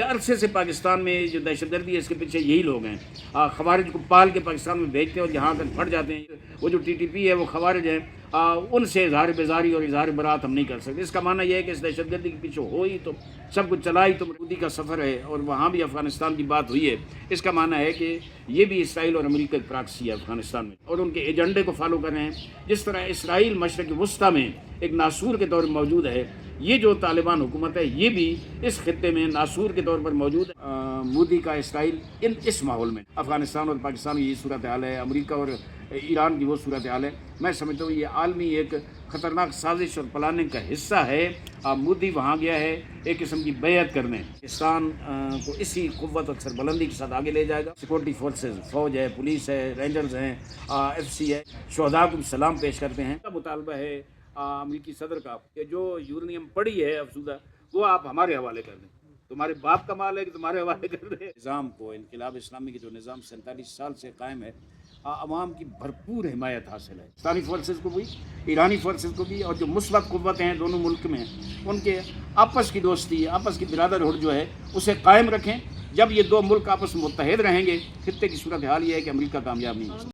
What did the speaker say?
عرصے سے پاکستان میں جو دہشت گردی ہے اس کے پیچھے یہی لوگ ہیں. خوارج کو پال کے پاکستان میں بھیجتے ہیں اور جہاں تک پھٹ جاتے ہیں. وہ جو TTP ہے وہ خوارج ہیں, ان سے اظہار بیزاری اور اظہار برات ہم نہیں کر سکتے. اس کا معنی یہ ہے کہ اس دہشت گردی کے پیچھے ہو ہی تو سب کچھ چلا ہی تو مودی کا سفر ہے اور وہاں بھی افغانستان کی بات ہوئی ہے. اس کا معنی ہے کہ یہ بھی اسرائیل اور امریکہ کی پراکسی ہے افغانستان میں اور ان کے ایجنڈے کو فالو کر رہے ہیں. جس طرح اسرائیل مشرق وسطیٰ میں ایک ناسور کے طور پر موجود ہے, یہ جو طالبان حکومت ہے یہ بھی اس خطے میں ناسور کے طور پر موجود ہے. مودی کا اسرائیل اس ماحول میں افغانستان اور پاکستان کی یہ صورتحال ہے, امریکہ اور ایران کی وہ صورتحال ہے. میں سمجھتا ہوں یہ عالمی ایک خطرناک سازش اور پلاننگ کا حصہ ہے. مودی وہاں گیا ہے ایک قسم کی بیعت کرنے. پاکستان کو اسی قوت اور سربلندی کے ساتھ آگے لے جائے گا. سیکورٹی فورسز, فوج ہے, پولیس ہے, رینجرز ہیں, FCC ہے, شہداء کو سلام پیش کرتے ہیں. مطالبہ ہے امریکی صدر کا کہ جو یورینیم پڑی ہے افزودہ وہ آپ ہمارے حوالے کر دیں. تمہارے باپ کا مال ہے کہ تمہارے حوالے کر دیں. نظام کو, انقلاب اسلامی کی جو نظام 47 سال سے قائم ہے, عوام کی بھرپور حمایت حاصل ہے. پاکستانی فورسز کو بھی, ایرانی فورسز کو بھی, اور جو مثبت قوتیں ہیں دونوں ملک میں ان کے آپس کی دوستی, آپس کی برادرہڈ جو ہے اسے قائم رکھیں. جب یہ دو ملک آپس میں متحد رہیں گے, خطے کی صورتحال یہ ہے کہ امریکہ کامیاب نہیں ہو سکتا.